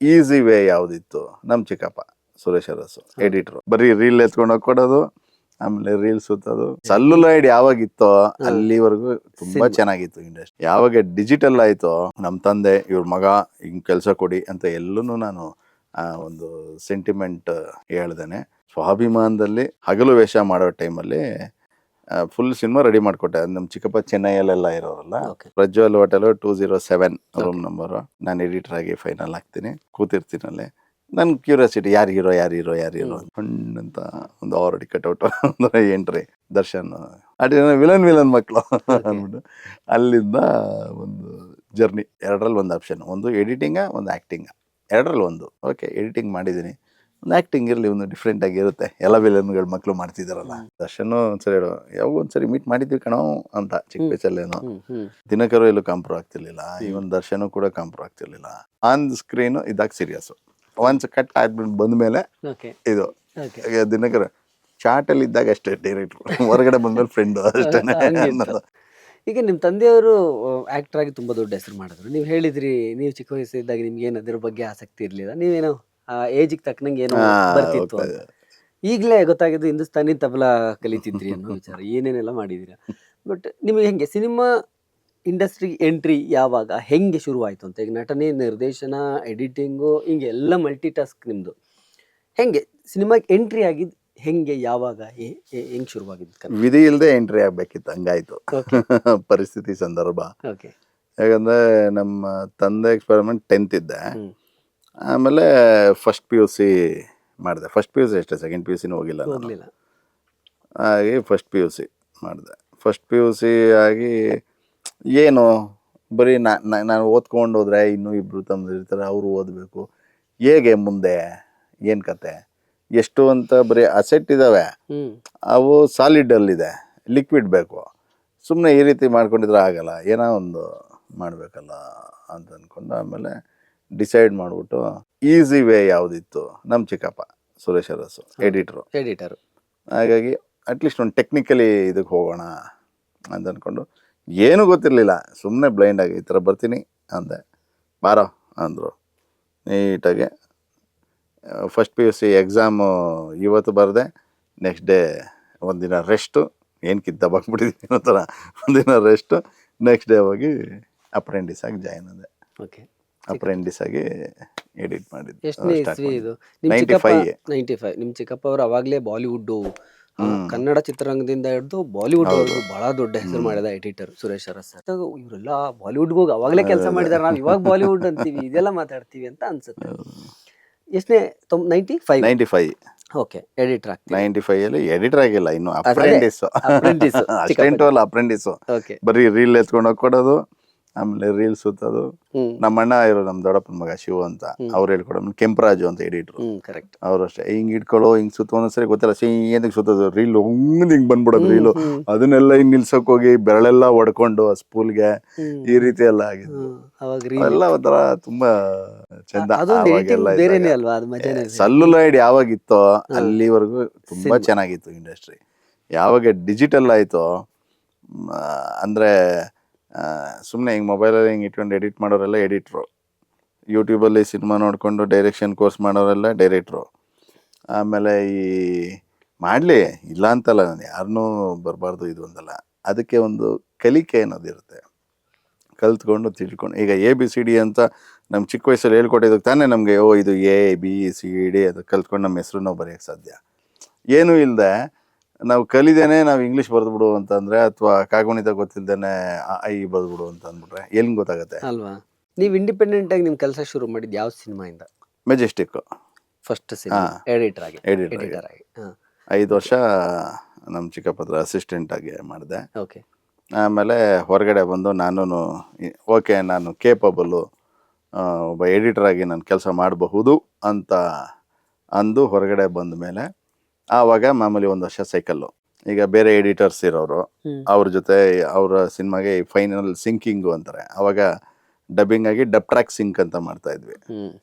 Easy way ಯಾವ್ದಿತ್ತು, ನಮ್ ಚಿಕ್ಕಪ್ಪ Suresh Arasu editor. ಬರೀ ರೀಲ್ ಎತ್ಕೊಂಡು ಹೋಗಿ ಕೊಡೋದು, ಆಮೇಲೆ ರೀಲ್ ಸುತ್ತೋದು. ಸೆಲ್ಯುಲಾಯ್ಡ್ ಯಾವಾಗಿತ್ತೋ ಅಲ್ಲಿವರೆಗೂ ತುಂಬಾ ಚೆನ್ನಾಗಿತ್ತು ಇಂಡಸ್ಟ್ರಿ. ಯಾವಾಗ ಡಿಜಿಟಲ್ ಆಯ್ತೋ ನಮ್ ತಂದೆ ಇವ್ರ ಮಗ ಹಿಂಗ್ ಕೆಲ್ಸ ಕೊಡಿ ಅಂತ ಎಲ್ಲೂ ನಾನು ಒಂದು ಸೆಂಟಿಮೆಂಟ್ ಹೇಳ್ದೇನೆ ಸ್ವಾಭಿಮಾನದಲ್ಲಿ ಹಗಲು ವೇಷ ಮಾಡೋ ಟೈಮಲ್ಲಿ ಫುಲ್ ಸಿನಿಮಾ ರೆಡಿ ಮಾಡ್ಕೊಟ್ಟೆ. ನಮ್ ಚಿಕ್ಕಪ್ಪ ಚೆನ್ನೈಯಲ್ಲೆಲ್ಲ ಇರೋರಲ್ಲ, ಪ್ರಜ್ವಲ್ ಹೋಟೆಲ್ 207 ರೂಮ್ ನಂಬರ್. ನಾನು ಎಡಿಟರ್ ಆಗಿ ಫೈನಲ್ ಆಗ್ತೀನಿ, ಕೂತಿರ್ತೀನಿ ಅಲ್ಲಿ. ನನ್ ಕ್ಯೂರಿಯಾಸಿಟಿ, ಯಾರು ಹೀರೋ ಅಂತ ಒಂದು ಆಲ್ರೆಡಿ ಕಟ್ಔಟ್ ಅಂದ್ರೆ ಎಂಟ್ರಿ ದರ್ಶನ್ ಅಡಿ ವಿಲನ್ ಮಕ್ಕಳು ಅಂದ್ಬಿಟ್ಟು ಅಲ್ಲಿಂದ ಒಂದು ಜರ್ನಿ. ಎರಡರಲ್ಲಿ ಒಂದು ಆಪ್ಷನ್, ಒಂದು ಎಡಿಟಿಂಗ, ಒಂದು ಆಕ್ಟಿಂಗ, ಎರಡರಲ್ಲಿ ಒಂದು. ಓಕೆ, ಎಡಿಟಿಂಗ್ ಮಾಡಿದ್ದೀನಿ, ಒಂದು ಆಕ್ಟಿಂಗ್ ಇರಲಿ, ಒಂದು ಡಿಫ್ರೆಂಟ್ ಆಗಿರುತ್ತೆ. ಎಲ್ಲ ವಿಲನ್ಗಳು ಮಕ್ಕಳು ಮಾಡ್ತಿದಾರಲ್ಲ. ದರ್ಶನ್ ಒಂದ್ಸರಿ ಯಾವ ಒಂದ್ಸರಿ ಮೀಟ್ ಮಾಡಿದ್ವಿ ಕಣೋ ಅಂತ ಚಿಕ್ಕ ವಯಸ್ಸಲ್ಲೇನೋ. ದಿನಕರು ಎಲ್ಲೂ ಕಾಂಪ್ರೋ ಆಗ್ತಿರ್ಲಿಲ್ಲ, ಇವನ್ ದರ್ಶನ್ ಕೂಡ ಕಾಂಪ್ರೋ ಆಗ್ತಿರ್ಲಿಲ್ಲ. ಆನ್ ಸ್ಕ್ರೀನ್ ಇದಾಗ ಸೀರಿಯಸ್, ಒನ್ಸ್ ಕಟ್ ಆದ್ಬಿಟ್ಟು ಬಂದ್ಮೇಲೆ ಇದು ದಿನಕರ ಚಾಟ್ ಅಲ್ಲಿ ಇದ್ದಾಗ ಅಷ್ಟೇ ಡೈರೆಕ್ಟ್ರು, ಹೊರಗಡೆ ಬಂದ್ಮೇಲೆ ಫ್ರೆಂಡ್ ಅಷ್ಟೇ. ಈಗ ನಿಮ್ಮ ತಂದೆಯವರು ಆಕ್ಟರ್ ಆಗಿ ತುಂಬಾ ದೊಡ್ಡ ಹೆಸರು ಮಾಡಿದ್ರು. ನೀವು ಹೇಳಿದ್ರಿ ನೀವು ಚಿಕ್ಕ ವಯಸ್ಸಿದ್ದಾಗ ನಿಮ್ಗೆ ಏನು ಅದ್ರ ಬಗ್ಗೆ ಆಸಕ್ತಿ ಇರ್ಲಿಲ್ಲ, ನೀವೇನೋ ಏಜಿಗೆ ತಕ್ಕನಂಗೆ ಏನೋ ಬರ್ತಿತ್ತು ಅಂತ. ಈಗಲೇ ಗೊತ್ತಾಗಿದ್ದು ಹಿಂದೂಸ್ತಾನಿ ತಬಲಾ ಕಲಿತಿದ್ರಿ ಅನ್ನೋ ವಿಚಾರ, ಏನೇನೆಲ್ಲ ಮಾಡಿದೀರ. ಬಟ್ ನಿಮಗೆ ಹೆಂಗೆ ಸಿನಿಮಾ ಇಂಡಸ್ಟ್ರಿ ಎಂಟ್ರಿ ಯಾವಾಗ, ಹೆಂಗೆ ಶುರುವಾಯಿತು ಅಂತ? ಈಗ ನಟನೆ, ನಿರ್ದೇಶನ, ಎಡಿಟಿಂಗು, ಹಿಂಗೆ ಎಲ್ಲ ಮಲ್ಟಿ ಟಾಸ್ಕ್ ನಿಮ್ದು. ಹೆಂಗೆ ಸಿನಿಮಾಗೆ ಎಂಟ್ರಿ ಆಗಿದ್ದು, ಹೆಂಗೆ, ಯಾವಾಗ, ಹೆಂಗ್ ಶುರುವಾಗಿದ್ದು? ವಿಧಿ ಇಲ್ಲದೆ ಎಂಟ್ರಿ ಆಗ್ಬೇಕಿತ್ತು, ಹಂಗಾಯ್ತು ಪರಿಸ್ಥಿತಿ, ಸಂದರ್ಭ. ಯಾಕಂದ್ರೆ ನಮ್ಮ ತಂದೆ ಎಕ್ಸ್ಪೆರಿಮೆಂಟ್ 10th ಇದ್ದೆ, ಆಮೇಲೆ ಫಸ್ಟ್ PUC ಮಾಡಿದೆ. ಫಸ್ಟ್ PUC ಅಷ್ಟೇ, ಸೆಕೆಂಡ್ PUCನೂ ಹೋಗಿಲ್ಲ. ಹಾಗೆ ಫಸ್ಟ್ PUC ಮಾಡಿದೆ. ಫಸ್ಟ್ PUC ಆಗಿ ಏನು ಬರೀ ನಾನು ಓದ್ಕೊಂಡು ಹೋದ್ರೆ ಇನ್ನೂ ಇಬ್ರು ತಮ್ಮದಿರ್ತಾರೆ, ಅವರು ಓದಬೇಕು, ಹೇಗೆ ಮುಂದೆ ಏನು ಕತೆ, ಎಷ್ಟು ಅಂತ ಬರೀ ಅಸೆಟ್ ಇದ್ದಾವೆ, ಅವು ಸಾಲಿಡಲ್ಲಿದೆ, ಲಿಕ್ವಿಡ್ ಬೇಕು. ಸುಮ್ಮನೆ ಈ ರೀತಿ ಮಾಡ್ಕೊಂಡಿದ್ರೆ ಆಗಲ್ಲ, ಏನೋ ಒಂದು ಮಾಡಬೇಕಲ್ಲ ಅಂತ ಅಂದ್ಕೊಂಡು ಆಮೇಲೆ ಡಿಸೈಡ್ ಮಾಡಿಬಿಟ್ಟು ಈಸಿ ವೇ ಯಾವುದಿತ್ತು, ನಮ್ಮ ಚಿಕ್ಕಪ್ಪ ಸುರೇಶ್ ಅರಸು ಎಡಿಟರು. ಹಾಗಾಗಿ ಅಟ್ಲೀಸ್ಟ್ ಒಂದು ಟೆಕ್ನಿಕಲಿ ಇದಕ್ಕೆ ಹೋಗೋಣ ಅಂತ ಅಂದ್ಕೊಂಡು, ಏನೂ ಗೊತ್ತಿರಲಿಲ್ಲ, ಸುಮ್ಮನೆ ಬ್ಲೈಂಡ್ ಆಗಿ ಈ ಥರ ಬರ್ತೀನಿ ಅಂದೆ. ಬಾರೋ ಅಂದರು ನೀಟಾಗೆ. ಫಸ್ಟ್ PUC ಎಕ್ಸಾಮು ಇವತ್ತು ಬರದೆ, ನೆಕ್ಸ್ಟ್ ಡೇ ಒಂದಿನ ರೆಸ್ಟು, ಏನು ಕಿತ್ತಬಾಕ್ಬಿಟ್ಟಿದ್ದೀನಿ ಅನ್ನೋ ಥರ ಒಂದಿನ ರೆಸ್ಟು. ನೆಕ್ಸ್ಟ್ ಡೇ ಹೋಗಿ ಅಪ್ರೆಂಟಿಸ್ ಆಗಿ ಜಾಯ್ನ್ ಆದೆ. ಅಪ್ರೆಂಟಿಸ್ ಆಗಿ ಎಡಿಟ್ ಮಾಡಿದ್ದು. ಎಷ್ಟನೇ ಇಸ್ವಿ ಇದು? 95. ನಿಮ್ಮ ಚಿಕ್ಕಪ್ಪ ಅವರು ಅವಾಗಲೇ ಬಾಲಿವುಡ್, ಕನ್ನಡ ಚಿತ್ರರಂಗದಿಂದ ಹಿಡಿದು ಬಾಲಿವುಡ್ ಬಹಳ ದೊಡ್ಡ ಹೆಸರು ಮಾಡಿದ ಎಡಿಟರ್ ಸುರೇಶ್ ಅರಸ್. ಇವರೆಲ್ಲ ಬಾಲಿವುಡ್ಗೆ ಹೋಗಿ ಅವಾಗಲೇ ಕೆಲಸ ಮಾಡಿದಾರೆ, ನಾವು ಇವಾಗ ಬಾಲಿವುಡ್ ಅಂತೀವಿ, ಇದೆಲ್ಲ ಮಾತಾಡ್ತೀವಿ ಅಂತ ಅನ್ಸುತ್ತೆ. ಎಷ್ಟನೇ? 95. ಓಕೆ, ಎಡಿಟರ್ ಆಗ್ತೀವಿ. 95 ಅಲ್ಲಿ ಎಡಿಟರ್ ಆಗಿಲ್ಲ, ಇನ್ನು ಅಪ್ರೆಂಟಿಸ್. ಅಷ್ಟೆಂಟು ಅಲ್ಲ, ಅಪ್ರೆಂಟಿಸು. ಬರೀ ರೀಲ್ ಎತ್ಕೊಂಡು ಹೋಗಿ ಕೊಡೋದು, ಆಮೇಲೆ ರೀಲ್ ಸುತ್ತೋದು. ನಮ್ಮ ಅಣ್ಣ ಇರೋ ನಮ್ಮ ದೊಡ್ಡಪ್ಪನ ಮಗ ಶಿವ ಅಂತ, ಅವ್ರು ಹೇಳ್ಕೊಡೋದು. ಕೆಂಪರಾಜು ಅಂತ ಎಡಿಟ್ರು, ಅವ್ರು ಅಷ್ಟೇ. ಹಿಂಗ್ ಇಟ್ಕೊಳ್ಳೋ, ಹಿಂಗ್ ಸುತ್ತ, ಒಂದೊಂದ್ಸರಿ ಗೊತ್ತಿಲ್ಲ ಏನಕ್ಕೆ ಸುತ್ತೋದು, ರೀಲ್ ಹಿಂಗ್ ಬಂದ್ಬಿಡೋದು ರೀಲು. ಅದನ್ನೆಲ್ಲ ಹಿಂಗ್ ನಿಲ್ಸಕ್ ಹೋಗಿ ಬೆರಳೆಲ್ಲ ಹೊಡ್ಕೊಂಡು ಸ್ಪೂಲ್ಗೆ ಈ ರೀತಿ ಎಲ್ಲ ಆಗಿದ್ದು. ಎಲ್ಲ ಒಂಥರ ತುಂಬಾ ಚಂದ. ಸೆಲ್ಯುಲಾಯ್ಡ್ ಯಾವಾಗಿತ್ತೋ ಅಲ್ಲಿವರೆಗೂ ತುಂಬಾ ಚೆನ್ನಾಗಿತ್ತು ಇಂಡಸ್ಟ್ರಿ. ಯಾವಾಗ ಡಿಜಿಟಲ್ ಆಯ್ತೋ ಅಂದ್ರೆ ಸುಮ್ಮನೆ ಹಿಂಗೆ ಮೊಬೈಲಲ್ಲಿ ಹಿಂಗೆ ಇಟ್ಕೊಂಡು ಎಡಿಟ್ ಮಾಡೋರೆಲ್ಲ ಎಡಿಟ್ರು, ಯೂಟ್ಯೂಬಲ್ಲಿ ಸಿನಿಮಾ ನೋಡಿಕೊಂಡು ಡೈರೆಕ್ಷನ್ ಕೋರ್ಸ್ ಮಾಡೋರೆಲ್ಲ ಡೈರೆಕ್ಟ್ರು. ಆಮೇಲೆ ಈ ಮಾಡಲಿ ಇಲ್ಲ ಅಂತಲ್ಲ, ನಾನು ಯಾರನ್ನೂ ಬರಬಾರ್ದು ಇದು ಅಂತಲ್ಲ, ಅದಕ್ಕೆ ಒಂದು ಕಲಿಕೆ ಅನ್ನೋದಿರುತ್ತೆ. ಕಲ್ತ್ಕೊಂಡು ತಿಳ್ಕೊಂಡು, ಈಗ ABCD ಅಂತ ನಮ್ಮ ಚಿಕ್ಕ ವಯಸ್ಸಲ್ಲಿ ಹೇಳ್ಕೊಟ್ಟಿದ್ದಕ್ಕೆ ತಾನೇ ನಮಗೆ ಇದು ABCD ಅದು ಕಲ್ತ್ಕೊಂಡು ನಮ್ಮ ಹೆಸರು ನಾವು ಬರೆಯೋಕ್ಕೆ ಸಾಧ್ಯ. ಏನೂ ಇಲ್ಲದೆ ನಾವು ಕಲಿದೇನೆ ನಾವು ಇಂಗ್ಲೀಷ್ ಬರೆದ್ಬಿಡು ಅಂತಂದರೆ, ಅಥವಾ ಕಾಗುಣಿತ ಗೊತ್ತಿಲ್ದೇನೆ I ಬರೆದ್ಬಿಡು ಅಂತ ಅಂದ್ಬಿಟ್ರೆ ಎಲ್ಲಿ ಗೊತ್ತಾಗುತ್ತೆ ಅಲ್ವಾ? ನೀವು ಇಂಡಿಪೆಂಡೆಂಟ್ ಆಗಿ ನಿಮ್ಮ ಕೆಲಸ ಶುರು ಮಾಡಿದ್ದು ಯಾವ ಸಿನಿಮಾಯಿಂದ? ಮೆಜೆಸ್ಟಿಕ್ ಫಸ್ಟ್ ಸಿನಿಮಾ ಎಡಿಟರ್ ಆಗಿ. 5 ವರ್ಷ ನಮ್ಮ ಚಿಕ್ಕಪ್ಪತ್ರ ಅಸಿಸ್ಟೆಂಟ್ ಆಗಿ ಮಾಡಿದೆ. ಆಮೇಲೆ ಹೊರಗಡೆ ಬಂದು ನಾನು ಓಕೆ, ನಾನು ಕೇಪಬಲ್ಲು, ಒಬ್ಬ ಎಡಿಟರ್ ಆಗಿ ನಾನು ಕೆಲಸ ಮಾಡಬಹುದು ಅಂತ ಅಂದು ಹೊರಗಡೆ ಬಂದ ಮೇಲೆ ಆವಾಗ ಮಾಮೂಲಿ 1 ವರ್ಷ ಸೈಕಲ್ಲು. ಈಗ ಬೇರೆ ಎಡಿಟರ್ಸ್ ಇರೋರು, ಅವ್ರ ಜೊತೆ ಅವರ ಸಿನಿಮಾಗೆ ಫೈನಲ್ ಸಿಂಕಿಂಗು ಅಂತಾರೆ. ಅವಾಗ ಡಬ್ಬಿಂಗ್ ಆಗಿ ಡಬ್ ಟ್ರ್ಯಾಕ್ ಸಿಂಕ್ ಅಂತ ಮಾಡ್ತಾ ಇದ್ವಿ.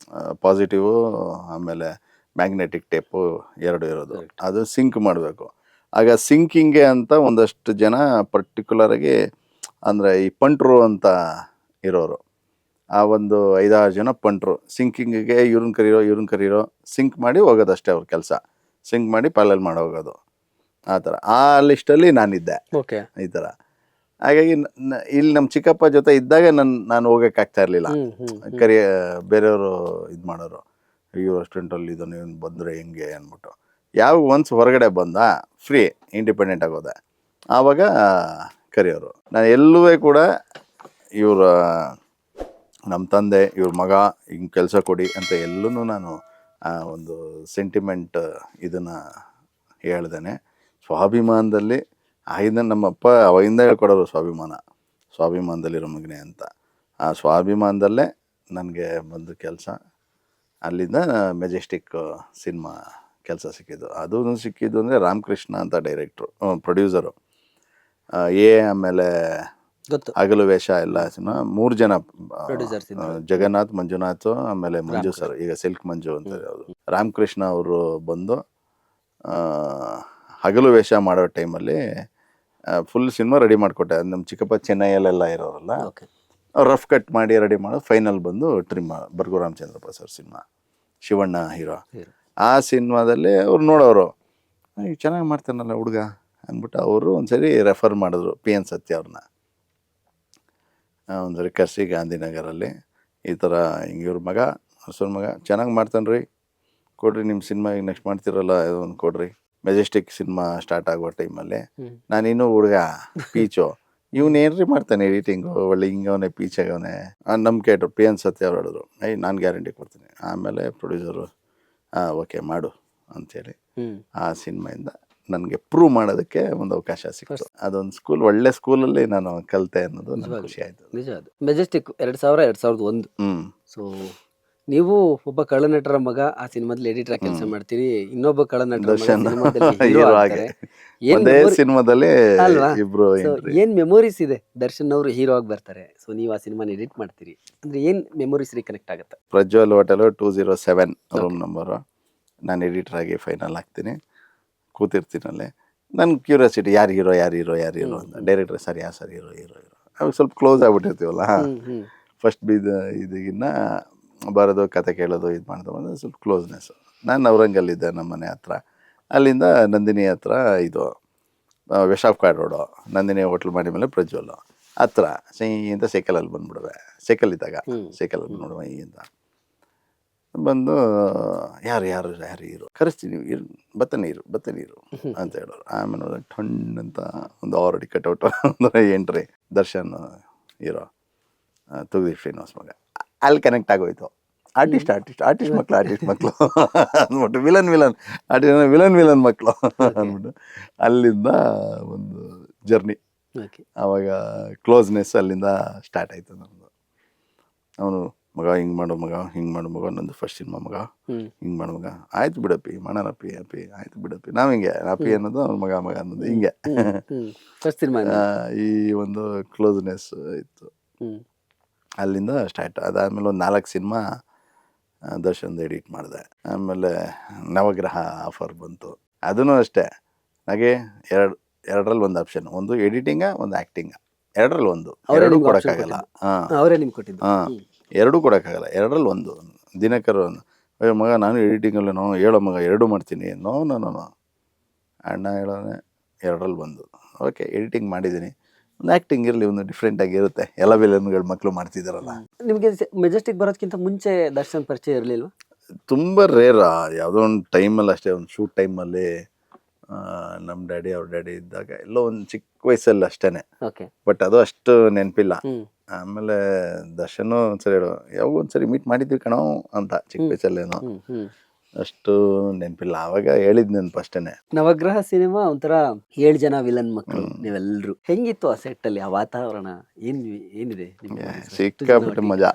ಪಾಸಿಟಿವ್ ಆಮೇಲೆ ಮ್ಯಾಗ್ನೆಟಿಕ್ ಟೇಪು 2 ಇರೋದು, ಅದು ಸಿಂಕ್ ಮಾಡಬೇಕು. ಆಗ ಸಿಂಕಿಂಗ್ಗೆ ಅಂತ ಒಂದಷ್ಟು ಜನ ಪರ್ಟಿಕ್ಯುಲರ್ ಆಗಿ ಅಂದರೆ ಈ ಪಂಟ್ರು ಅಂತ ಇರೋರು, ಆ ಒಂದು 5-6 ಜನ ಪಂಟ್ರು ಸಿಂಕಿಂಗಿಗೆ ಇವ್ರನ್ನ ಕರೀರೋ ಸಿಂಕ್ ಮಾಡಿ ಹೋಗೋದಷ್ಟೇ ಅವ್ರ ಕೆಲಸ. ಸಿಂಕ್ ಮಾಡಿ ಪಾಲಲ್ಲಿ ಮಾಡೋಗೋದು ಆ ಥರ. ಆ ಲಿಸ್ಟಲ್ಲಿ ನಾನಿದ್ದೆ ಓಕೆ. ಈ ಥರ. ಹಾಗಾಗಿ ಇಲ್ಲಿ ನಮ್ಮ ಚಿಕ್ಕಪ್ಪ ಜೊತೆ ಇದ್ದಾಗ ನಾನು ಹೋಗೋಕ್ಕಾಗ್ತಾ ಇರಲಿಲ್ಲ. ಬೇರೆಯವರು ಇದು ಮಾಡೋರು, ಅಯ್ಯೋ ರೆಸ್ಟೋರೆಂಟಲ್ಲಿ ಇದು ನೀವು ಬಂದರೆ ಹೆಂಗೆ ಅಂದ್ಬಿಟ್ಟು. ಯಾವ ಒನ್ಸ್ ಹೊರಗಡೆ ಬಂದ ಫ್ರೀ ಇಂಡಿಪೆಂಡೆಂಟ್ ಆಗೋದೆ, ಆವಾಗ ಕರೆಯೋರು. ನಾನು ಎಲ್ಲೂ ಕೂಡ ಇವ್ರ ನಮ್ಮ ತಂದೆ ಇವ್ರ ಮಗ ಹಿಂಗೆ ಕೆಲಸ ಕೊಡಿ ಅಂತ ಎಲ್ಲೂ ನಾನು ಒಂದು ಸೆಂಟಿಮೆಂಟ್ ಇದನ್ನು ಹೇಳ್ದೇನೆ ಸ್ವಾಭಿಮಾನದಲ್ಲಿ ನಮ್ಮಪ್ಪ ಅವಾಗಿಂದ ಹೇಳ್ಕೊಡೋರು ಸ್ವಾಭಿಮಾನದಲ್ಲಿರೋ ಮಗನೇ ಅಂತ. ಆ ಸ್ವಾಭಿಮಾನದಲ್ಲೇ ನನಗೆ ಬಂದು ಕೆಲಸ. ಅಲ್ಲಿಂದ ಮೆಜೆಸ್ಟಿಕ್ ಸಿನಿಮಾ ಕೆಲಸ ಸಿಕ್ಕಿದ್ದು. ಅದು ಸಿಕ್ಕಿದ್ದು ಅಂದರೆ ರಾಮಕೃಷ್ಣ ಅಂತ ಡೈರೆಕ್ಟ್ರು, ಪ್ರೊಡ್ಯೂಸರು. ಆಮೇಲೆ ಗೊತ್ತು. ಹಗಲು ವೇಷ ಎಲ್ಲ ಸಿನಿಮಾ 3 ಜನ ಪ್ರೊಡ್ಯೂಸರ್ಸ್ ಜಗನ್ನಾಥ್, ಮಂಜುನಾಥ್, ಆಮೇಲೆ ಮಂಜು ಸರ್, ಈಗ ಸಿಲ್ಕ್ ಮಂಜು ಅಂತ ಹೇಳೋದು. ರಾಮಕೃಷ್ಣ ಅವರು ಬಂದು ಹಗಲು ವೇಷ ಮಾಡೋ ಟೈಮಲ್ಲಿ ಫುಲ್ ಸಿನಿಮಾ ರೆಡಿ ಮಾಡಿಕೊಟ್ಟೆ. ಅದು ನಮ್ಮ ಚಿಕ್ಕಪ್ಪ ಚೆನ್ನೈಯಲ್ಲೆಲ್ಲ ಇರೋರಲ್ಲ, ಅವ್ರು ರಫ್ ಕಟ್ ಮಾಡಿ ರೆಡಿ ಮಾಡೋದು. ಫೈನಲ್ ಬಂದು ಟ್ರಿಮ್ ಬರ್ಗು Ramachandrappa sir cinema, Shivanna hero. ಆ ಸಿನಿಮಾದಲ್ಲಿ ಅವ್ರು ನೋಡೋರು, ಈಗ ಚೆನ್ನಾಗಿ ಮಾಡ್ತಾನಲ್ಲ ಹುಡುಗ ಅಂದ್ಬಿಟ್ಟು ಅವರು ಒಂದ್ಸರಿ ರೆಫರ್ ಮಾಡಿದ್ರು PN ಸತ್ಯ ಅವ್ರನ್ನ. ಒಂದ್ಸರಿ ಕರ್ಸಿ ಗಾಂಧಿನಗರಲ್ಲಿ ಈ ಥರ ಹಿಂಗೆ ಇವ್ರ ಮಗ ಹೊಸೂರು ಮಗ ಚೆನ್ನಾಗಿ ಮಾಡ್ತಾನೆ ರೀ, ಕೊಡ್ರಿ ನಿಮ್ಮ ಸಿನಿಮಾ ಈಗ ನೆಕ್ಸ್ಟ್ ಮಾಡ್ತಿರಲ್ಲ ಒಂದು ಕೊಡ್ರಿ. ಮೆಜೆಸ್ಟಿಕ್ ಸಿನಿಮಾ ಸ್ಟಾರ್ಟ್ ಆಗೋ ಟೈಮಲ್ಲಿ ನಾನಿನ್ನೂ ಹುಡುಗ ಪೀಚು, ಇವನೇನ್ರಿ ಮಾಡ್ತಾನೆ ಎಡಿಟಿಂಗು, ಒಳ್ಳೆ ಹಿಂಗವನೇ ಪೀಚಾಗವನೇ ನಮ್ಮ ಕೇಟ್ರು. PN ಸತ್ಯ ಅವ್ರು ಹೇಳಿದ್ರು, ನಾನು ಗ್ಯಾರಂಟಿ ಕೊಡ್ತೀನಿ. ಆಮೇಲೆ ಪ್ರೊಡ್ಯೂಸರು ಓಕೆ ಮಾಡು ಅಂಥೇಳಿ ಆ ಸಿನಿಮಾಯಿಂದ ನನಗೆ ಪ್ರೂವ್ ಮಾಡೋದಕ್ಕೆ ಒಂದು ಅವಕಾಶ ಸಿಕ್ತು. ಅದೊಂದು ಸ್ಕೂಲ್, ಒಳ್ಳೆ ಸ್ಕೂಲಲ್ಲಿ ನಾನು ಕಲಿತೆ ಅನ್ನೋದು ನನಗೆ ಖುಷಿ ಆಯಿತು. ನಿಜ. ಅದು ಮೆಜೆಸ್ಟಿಕ್ 2000-2001. ಸೊ ನೀವು ಒಬ್ಬ ಕಳ್ಳನಟರ ಮಗ ಆ ಸಿನಿಮಾದಲ್ಲಿ ಎಡಿಟರ್ ಆಗಿ ಕೆಲಸ ಮಾಡ್ತೀರಿ, ಇನ್ನೊಬ್ಬ ಕಳ್ಳನಟರ ಮಗ ಸಿನಿಮಾದಲ್ಲಿ ಹೀರೋ ಆಗ್ತಾರೆ. ಸಿನಿಮಾದಲ್ಲಿ ಇಬ್ರು ಏನ್ ಮೆಮೊರೀಸ್ ಇದೆ? ದರ್ಶನ್ ಅವರು ಹೀರೋ ಆಗಿ ಬರ್ತಾರೆ, ಸೊ ನೀವು ಆ ಸಿನಿಮಾನ ಎಡಿಟ್ ಮಾಡ್ತೀರಿ ಅಂದ್ರೆ ಏನ್ ಮೆಮೊರೀಸ್ ರೀಕನೆಕ್ಟ್ ಆಗುತ್ತೆ? Prajwal hotel 207 room number. ನಾನು ಎಡಿಟರ್ ಆಗಿ ಫೈನಲ್ ಆಗ್ತೀನಿ, ಕೂತಿರ್ತೀನಲ್ಲೇ. ನನ್ಗೆ ಕ್ಯೂರಿಯಾಸಿಟಿ, ಯಾರು ಹೀರೋ ಅಂತ. ಡೈರೆಕ್ಟರ್ ಸರ್ ಯಾರು ಸರ್ ಹೀರೋ ಅವಾಗ ಸ್ವಲ್ಪ ಕ್ಲೋಸ್ ಆಗ್ಬಿಟ್ಟಿರ್ತೀವಲ್ಲ, ಫಸ್ಟ್ ಇದಕ್ಕಿನ್ನ ಬರೋದು, ಕತೆ ಕೇಳೋದು, ಇದು ಮಾಡ್ತಾ ಬಂದರೆ ಸ್ವಲ್ಪ ಕ್ಲೋಸ್ನೆಸ್ಸು. ನಾನು ನವರಂಗಲ್ಲಿದ್ದೆ, ನಮ್ಮ ಮನೆ ಹತ್ರ. ಅಲ್ಲಿಂದ ನಂದಿನಿ ಹತ್ರ ಇದು ವೆಶಾಫ್ ಕಾರ್ಡ್ ರೋಡು, ನಂದಿನಿ ಹೋಟ್ಲ್ ಮಾಡಿ ಮೇಲೆ ಪ್ರಜ್ವಲ್ಲು ಹತ್ರ ಅಂತ ಸೈಕಲಲ್ಲಿ ಬಂದ್ಬಿಡುವೆ. ಸೈಕಲ್ ಇದ್ದಾಗ ಸೈಕಲಲ್ಲಿ ನೋಡುವ ಅಂತ ಬಂದು ಯಾರು ಹೀರೋ ಕರೆಸ್ತೀನಿ, ಬತ್ತನೆ ಇರು ಅಂತ ಹೇಳೋರು. ಆಮೇಲೆ ನೋಡಿ ಟಣ್ಣಂತ ಒಂದು ಆಲ್ರೆಡಿ ಕಟ್ಔಟ್ ಅಂದರೆ ಎಂಟ್ರಿ, ದರ್ಶನ್ ಹೀರೋ, ತುಗದಿ ಶ್ರೀನಿವಾಸ್ ಮಗ. ಅಲ್ಲಿ ಕನೆಕ್ಟ್ ಆಗೋಯ್ತು. ಆರ್ಟಿಸ್ಟ್ ಮಕ್ಕಳು ಅಂದ್ಬಿಟ್ಟು ವಿಲನ್ ಮಕ್ಕಳು ಅಂದ್ಬಿಟ್ಟು ಅಲ್ಲಿಂದ ಒಂದು ಜರ್ನಿ. ಆವಾಗ ಕ್ಲೋಸ್ನೆಸ್ ಅಲ್ಲಿಂದ ಸ್ಟಾರ್ಟ್ ಆಯಿತು ನಮ್ಮದು. ಅವನು ಮಗ ಹಿಂಗೆ ಮಾಡೋ ಮಗ ನಂದು ಫಸ್ಟ್ ಸಿನಿಮಾ ಮಗ, ಹಿಂಗೆ ಮಾಡೋ ಮಗ, ಆಯ್ತು ಬಿಡಪ್ಪಿ ಮಾಡೋಣ ಪಿ ಆಯ್ತು ಬಿಡಪ್ಪಿ, ನಾವು ಹಿಂಗೆ ಪಿ ಅನ್ನೋದು ಅವ್ನ ಮಗ ಅನ್ನೋದು ಹಿಂಗೆ ಈ ಒಂದು ಕ್ಲೋಸ್ನೆಸ್ ಇತ್ತು. ಅಲ್ಲಿಂದ ಸ್ಟಾರ್ಟ್. ಅದಾದಮೇಲೆ ಒಂದು 4 ಸಿನಿಮಾ ದರ್ಶನ್ದು ಎಡಿಟ್ ಮಾಡಿದೆ. ಆಮೇಲೆ ನವಗ್ರಹ ಆಫರ್ ಬಂತು, ಅದೂ ಅಷ್ಟೇ. ನನಗೆ ಎರಡರಲ್ಲಿ ಒಂದು ಆಪ್ಷನ್, ಒಂದು ಎಡಿಟಿಂಗ, ಒಂದು ಆ್ಯಕ್ಟಿಂಗ, ಎರಡರಲ್ಲಿ ಒಂದು. ಎರಡೂ ಕೊಡೋಕ್ಕಾಗಲ್ಲ. ಎರಡೂ ಕೊಡೋಕ್ಕಾಗಲ್ಲ, ಎರಡರಲ್ಲಿ ಒಂದು. ದಿನಕರ್ ಅಯ್ಯೋ ಮಗ ನಾನು ಎಡಿಟಿಂಗಲ್ಲೂ ಹೇಳೋ ಮಗ ಎರಡೂ ಮಾಡ್ತೀನಿ. ನೋ ಅಣ್ಣ ಹೇಳೋನೆ ಎರಡರಲ್ಲಿ ಒಂದು. ಓಕೆ ಎಡಿಟಿಂಗ್ ಮಾಡಿದ್ದೀನಿ, ಒಂದು ಆ್ಯಕ್ಟಿಂಗ್ ಇರಲಿ, ಒಂದು ಡಿಫ್ರೆಂಟಾಗಿರುತ್ತೆ. ಎಲ್ಲ ವಿಲನ್ಗಳು ಮಕ್ಕಳು ಮಾಡ್ತಿದ್ದಾರಲ್ಲ. ನಿಮಗೆ ಮೆಜೆಸ್ಟಿಕ್ ಬರೋದಕ್ಕಿಂತ ಮುಂಚೆ ದರ್ಶನ್ ಪರಿಚಯ ಇರಲಿಲ್ವ? ತುಂಬ ರೇರ್. ಯಾವುದೋ ಒಂದು ಟೈಮಲ್ಲಿ ಅಷ್ಟೇ, ಒಂದು ಶೂಟ್ ಟೈಮಲ್ಲಿ ನಮ್ಮ ಅವ್ರ ಡ್ಯಾಡಿ ಇದ್ದಾಗ ಎಲ್ಲೋ ಒಂದು ಚಿಕ್ಕ ವಯಸ್ಸಲ್ಲಿ ಅಷ್ಟೇ. ಬಟ್ ಅದು ಅಷ್ಟು ನೆನಪಿಲ್ಲ. ಆಮೇಲೆ ದರ್ಶನ್ ಒಂದ್ಸರಿ ಹೇಳೋ, ಯಾವಾಗ ಒಂದ್ಸರಿ ಮೀಟ್ ಮಾಡಿದ್ವಿ ಕಣೋ ಅಂತ, ಚಿಕ್ಕ ವಯಸ್ಸಲ್ಲೇನೋ, ಅಷ್ಟು ನೆನಪಿಲ್ಲ. ಆವಾಗ ಹೇಳಿದ್ ನೆನಪು ಅಷ್ಟೇನೆ. ನವಗ್ರಹ ಸಿನಿಮಾ ಒಂಥರ 7 ಜನ ವಿಲನ್ ಮಕ್ಕಳು ನೀವೆಲ್ಲರೂ. ಹೆಂಗಿತ್ತು ಆ ಸೆಟ್ ಅಲ್ಲಿ, ಆ ವಾತಾವರಣ ಏನಿದೆ? ಸಿಕ್ಕಾಪಟ್ಟೆ ಮಜಾ.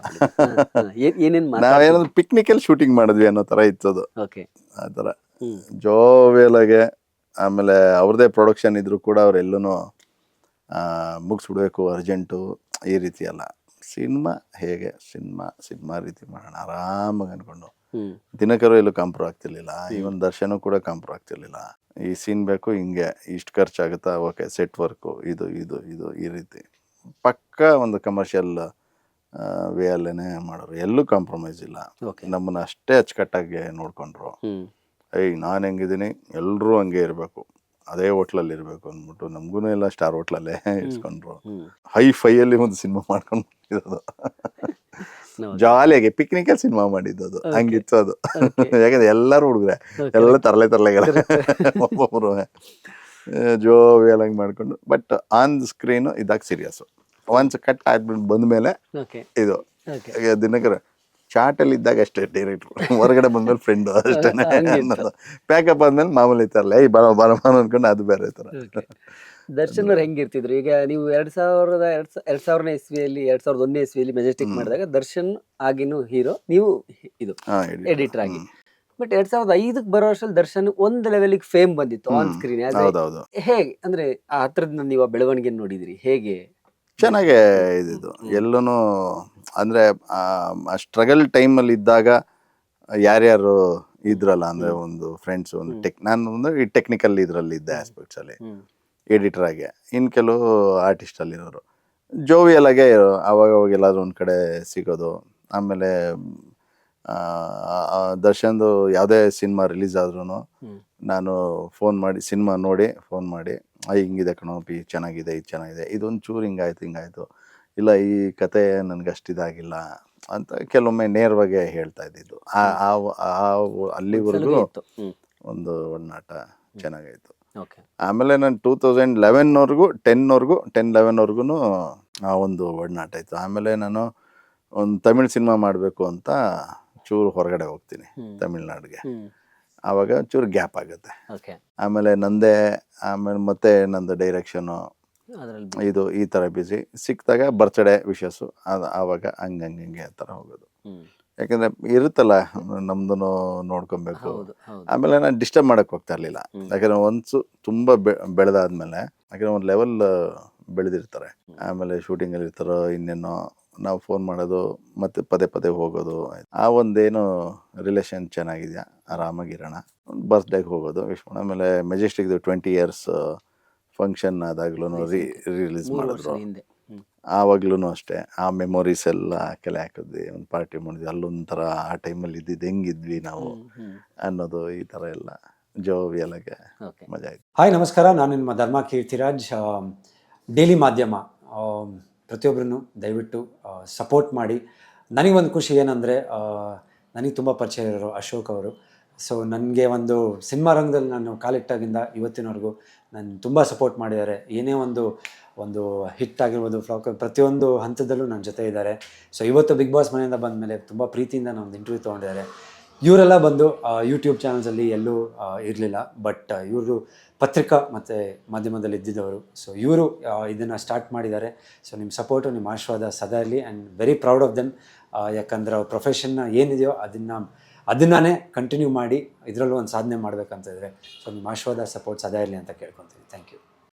ಏನೇನ್ ನಾವೇನಾದ್ರು ಪಿಕ್ನಿಕಲ್ಲಿ ಶೂಟಿಂಗ್ ಮಾಡಿದ್ವಿ ಅನ್ನೋ ತರ ಇತ್ತದು. ಆ ಥರ ಜೋವೆಲಾಗೆ. ಆಮೇಲೆ ಅವ್ರದ್ದೇ ಪ್ರೊಡಕ್ಷನ್ ಇದ್ರು ಕೂಡ ಅವರೆಲ್ಲೂ ಮುಗಿಸ್ಬಿಡ್ಬೇಕು ಅರ್ಜೆಂಟು, ಈ ರೀತಿ ಅಲ್ಲ. ಸಿನಿಮಾ ಹೇಗೆ ಸಿನಿಮಾ ರೀತಿ ಮಾಡೋಣ ಆರಾಮಾಗಿ ಅಂದ್ಕೊಂಡು. ದಿನಕರು ಎಲ್ಲೂ ಕಾಂಪ್ರೋ ಆಗ್ತಿರ್ಲಿಲ್ಲ, ಇವನ್ ದರ್ಶನ ಕೂಡ ಕಾಂಪ್ರೋ ಆಗ್ತಿರ್ಲಿಲ್ಲ. ಈ ಸೀನ್ ಬೇಕು, ಹಿಂಗೆ ಇಷ್ಟು ಖರ್ಚಾಗುತ್ತಾ, ಓಕೆ ಸೆಟ್ ವರ್ಕು, ಇದು ಈ ರೀತಿ ಪಕ್ಕ ಒಂದು ಕಮರ್ಷಿಯಲ್ ವೇ ಅಲ್ಲೇನೆ ಮಾಡೋರು, ಎಲ್ಲೂ ಕಾಂಪ್ರಮೈಸ್ ಇಲ್ಲ. ಓಕೆ. ನಮ್ಮನ್ನ ಅಷ್ಟೇ ಅಚ್ಚುಕಟ್ಟಾಗಿ ನೋಡ್ಕೊಂಡ್ರು. ನಾನು ಹೆಂಗಿದ್ದೀನಿ ಎಲ್ಲರೂ ಹಂಗೆ ಇರಬೇಕು, ಅದೇ ಹೋಟ್ಲಲ್ಲಿ ಇರಬೇಕು ಅಂದ್ಬಿಟ್ಟು ನಮಗೂ ಎಲ್ಲ ಸ್ಟಾರ್ ಹೋಟ್ಲಲ್ಲೇ ಇಸ್ಕೊಂಡ್ರು. ಹೈ ಫೈಯಲ್ಲಿ ಒಂದು ಸಿನಿಮಾ ಮಾಡ್ಕೊಂಡು ಇರೋದು, ಜಾಲಿಯಾಗಿ ಪಿಕ್ನಿಕಲ್ಲಿ ಸಿನಿಮಾ ಮಾಡಿದ್ದು, ಹಂಗಿತ್ತು ಅದು. ಯಾಕಂದ್ರೆ ಎಲ್ಲರೂ ಹುಡುಗ್ರೆ, ಎಲ್ಲ ತರಲೆಗಳ ಒಬ್ಬೊಬ್ಬರು ಜೋವಿಯಲ್ ಹಂಗೆ ಮಾಡ್ಕೊಂಡು. ಬಟ್ ಆನ್ ಸ್ಕ್ರೀನು ಇದಾಗ ಸೀರಿಯಸ್ಸು. ಒನ್ಸ್ ಕಟ್ ಆದ್ಬಿಟ್ಟು ಬಂದ್ಮೇಲೆ ಇದು ದಿನಕರ ಚಾಟಲ್ಲಿ ಇದ್ದಾಗ ಅಷ್ಟೇ ಡೈರೆಕ್ಟ್ರು, ಹೊರಗಡೆ ಬಂದ್ಮೇಲೆ ಫ್ರೆಂಡು ಅಷ್ಟೇ ಅನ್ನೋದು. ಪ್ಯಾಕಪ್ ಆದ್ಮೇಲೆ ಮಾಮೂಲಿ ಇರ್ತಾರಲ್ಲ, ಬರ ಅನ್ಕೊಂಡು ಅದು ಬೇರೆ ಥರ. ದರ್ಶನ್ ಅವ್ರು ಹೆಂಗಿರ್ತಿದ್ರು? ಈಗ ನೀವು 2000ನೇ ಇಸ್ವಿಯಲ್ಲಿ 2001ನೇ ಇಸ್ವಿಯಲ್ಲಿ ಮೆಜೆಸ್ಟಿಕ್ ಮಾಡಿದಾಗ ದರ್ಶನ್ ಆಗಿನೂ ಹೀರೋ, ನೀವು ಇದು ಎಡಿಟರ್ ಆಗಿ. ಬಟ್ 2005ಕ್ಕೆ ಬರೋ ವರ್ಷದಲ್ಲಿ ದರ್ಶನ್ ಒಂದು ಲೆವೆಲ್ಗೆ ಫೇಮ್ ಬಂದಿತ್ತು ಆನ್ ಸ್ಕ್ರೀನ್. ಹೌದೌದು. ಹೇಗೆ ಅಂದ್ರೆ ಆ ಹತ್ರದಿಂದ ನೀವು ಆ ಬೆಳವಣಿಗೆ ನೋಡಿದ್ರಿ ಹೇಗೆ? ಚೆನ್ನಾಗೇ ಇದ್ದಿದ್ದು ಎಲ್ಲೂ. ಅಂದರೆ ಆ ಸ್ಟ್ರಗಲ್ ಟೈಮಲ್ಲಿ ಇದ್ದಾಗ ಯಾರ್ಯಾರು ಇದ್ರಲ್ಲ, ಅಂದರೆ ಒಂದು ಫ್ರೆಂಡ್ಸು, ಒಂದು ನಾನು ಅಂದರೆ ಈ ಟೆಕ್ನಿಕಲ್ ಇದರಲ್ಲಿ ಇದ್ದೆ ಆಸ್ಪೆಕ್ಟ್ಸಲ್ಲಿ ಎಡಿಟರ್ ಆಗಿ. ಇನ್ನು ಕೆಲವು ಆರ್ಟಿಸ್ಟಲ್ಲಿರೋರು ಜೋವಿಯಲಾಗೆ ಅವಾಗ ಎಲ್ಲಾದ್ರೂ ಒಂದು ಕಡೆ ಸಿಗೋದು. ಆಮೇಲೆ ದರ್ಶನ್ದು ಯಾವುದೇ ಸಿನಿಮಾ ರಿಲೀಸ್ ಆದ್ರೂ ನಾನು ಫೋನ್ ಮಾಡಿ, ಸಿನಿಮಾ ನೋಡಿ ಫೋನ್ ಮಾಡಿ, ಹಿಂಗಿದೆ ಕಣೋ ಪಿ, ಚೆನ್ನಾಗಿದೆ, ಇದು ಚೆನ್ನಾಗಿದೆ, ಇದೊಂದು ಚೂರು ಹಿಂಗಾಯ್ತು, ಇಲ್ಲ ಈ ಕತೆ ನನಗೆ ಅಷ್ಟಿದಾಗಿಲ್ಲ ಅಂತ ಕೆಲವೊಮ್ಮೆ ನೇರವಾಗಿ ಹೇಳ್ತಾ ಇದ್ದಿದ್ದು. ಅಲ್ಲಿವರೆಗೂ ಒಂದು ಒಡನಾಟ ಚೆನ್ನಾಗಾಯಿತು. ಆಮೇಲೆ ನಾನು 2011ವರೆಗೂ 10-11ವರೆಗೂ ಆ ಒಂದು ಒಡನಾಟ ಇತ್ತು. ಆಮೇಲೆ ನಾನು ಒಂದು ತಮಿಳ್ ಸಿನಿಮಾ ಮಾಡಬೇಕು ಅಂತ ಚೂರು ಹೊರಗಡೆ ಹೋಗ್ತೀನಿ ತಮಿಳ್ನಾಡಿಗೆ. ಆವಾಗ ಚೂರು ಗ್ಯಾಪ್ ಆಗುತ್ತೆ. ಆಮೇಲೆ ಆಮೇಲೆ ಮತ್ತೆ ನಂದು ಡೈರೆಕ್ಷನು ಇದು ಈ ಥರ ಬ್ಯುಸಿ ಸಿಕ್ಕಿದಾಗ ಬರ್ತ್ಡೇ ವಿಶಸ್ಸು ಆವಾಗ ಹಂಗೆ ಆ ಥರ ಹೋಗೋದು. ಯಾಕಂದರೆ ಇರುತ್ತಲ್ಲ ನಮ್ದು ನೋಡ್ಕೊಬೇಕು. ಆಮೇಲೆ ನಾನು ಡಿಸ್ಟರ್ಬ್ ಮಾಡೋಕ್ಕೆ ಹೋಗ್ತಾ ಇರಲಿಲ್ಲ. ಯಾಕಂದರೆ ಒನ್ಸು ತುಂಬ ಬೆಳೆದಾದ್ಮೇಲೆ, ಯಾಕಂದರೆ ಒಂದು ಲೆವೆಲ್ ಬೆಳೆದಿರ್ತಾರೆ, ಆಮೇಲೆ ಶೂಟಿಂಗಲ್ಲಿ ಇರ್ತಾರೋ ಇನ್ನೇನೋ, ನಾವು ಫೋನ್ ಮಾಡೋದು ಮತ್ತು ಪದೇ ಹೋಗೋದು. ಆ ಒಂದೇನು ರಿಲೇಷನ್ ಚೆನ್ನಾಗಿದೆಯಾ, ಆರಾಮಾಗಿರೋಣ, ಬರ್ತ್ಡೇಗೆ ಹೋಗೋದು, ವಿಶ್ ಮಾಡೋಣ. ಆಮೇಲೆ ಮೆಜೆಸ್ಟಿಕ್ದು 20 years ಫಂಕ್ಷನ್ ಆದಾಗ್ಲೂ ರಿಲೀಸ್ ಮಾಡಿದ್ರು. ಆವಾಗ್ಲೂ ಅಷ್ಟೇ ಆ ಮೆಮೊರೀಸ್ ಎಲ್ಲ ಕೆಲೆ ಹಾಕಿದ್ವಿ, ಒಂದು ಪಾರ್ಟಿ ಮಾಡಿದ್ವಿ, ಅಲ್ಲೊಂಥರ ಆ ಟೈಮಲ್ಲಿ ಹೆಂಗಿದ್ವಿ ನಾವು ಅನ್ನೋದು, ಈ ಥರ ಎಲ್ಲ ಜೋವಿಯಲಾಗೆ ಮಜಾ ಆಯಿತು. ಹಾಯ್ ನಮಸ್ಕಾರ, ನಾನು ನಿಮ್ಮ ಧರ್ಮ ಕೀರ್ತಿರಾಜ್. ಡೈಲಿ ಮಾಧ್ಯಮ ಪ್ರತಿಯೊಬ್ಬರನ್ನು ದಯವಿಟ್ಟು ಸಪೋರ್ಟ್ ಮಾಡಿ. ನನಗೊಂದು ಖುಷಿ ಏನಂದರೆ, ನನಗೆ ತುಂಬ ಪರಿಚಯ ಇರೋರು ಅಶೋಕ್ ಅವರು. ಸೊ ನನಗೆ ಒಂದು ಸಿನಿಮಾ ರಂಗದಲ್ಲಿ ನಾನು ಕಾಲಿಟ್ಟಾಗಿಂದ ಇವತ್ತಿನವರೆಗೂ ನಾನು ತುಂಬ ಸಪೋರ್ಟ್ ಮಾಡಿದ್ದಾರೆ. ಏನೇ ಒಂದು ಹಿಟ್ ಆಗಿರ್ಬೋದು, ಫ್ಲಾಕ್, ಪ್ರತಿಯೊಂದು ಹಂತದಲ್ಲೂ ನನ್ನ ಜೊತೆ ಇದ್ದಾರೆ. ಸೊ ಇವತ್ತು ಬಿಗ್ ಬಾಸ್ ಮನೆಯಿಂದ ಬಂದ ಮೇಲೆ ತುಂಬ ಪ್ರೀತಿಯಿಂದ ಒಂದು ಇಂಟರ್ವ್ಯೂ ತೊಗೊಂಡಿದ್ದಾರೆ. ಇವರೆಲ್ಲ ಬಂದು ಯೂಟ್ಯೂಬ್ ಚಾನಲ್ಸಲ್ಲಿ ಎಲ್ಲೂ ಇರಲಿಲ್ಲ, ಬಟ್ ಇವರು ಪತ್ರಿಕಾ ಮತ್ತು ಮಾಧ್ಯಮದಲ್ಲಿ ಇದ್ದಿದ್ದವರು. ಸೊ ಇವರು ಇದನ್ನು ಸ್ಟಾರ್ಟ್ ಮಾಡಿದ್ದಾರೆ. ಸೊ ನಿಮ್ಮ ಸಪೋರ್ಟು, ನಿಮ್ಮ ಆಶೀರ್ವಾದ ಸದಾ ಇರಲಿ. And very proud of them. ಯಾಕಂದರೆ ಅವ್ರ ಪ್ರೊಫೆಷನ್ನ ಏನಿದೆಯೋ ಅದನ್ನೇ ಕಂಟಿನ್ಯೂ ಮಾಡಿ ಇದರಲ್ಲೂ ಒಂದು ಸಾಧನೆ ಮಾಡಬೇಕಂತಿದ್ರೆ. ಸೊ ನಿಮ್ಮ ಆಶೀರ್ವಾದ, ಸಪೋರ್ಟ್ ಸದಾ ಇರಲಿ ಅಂತ ಕೇಳ್ಕೊತೀನಿ. Thank you.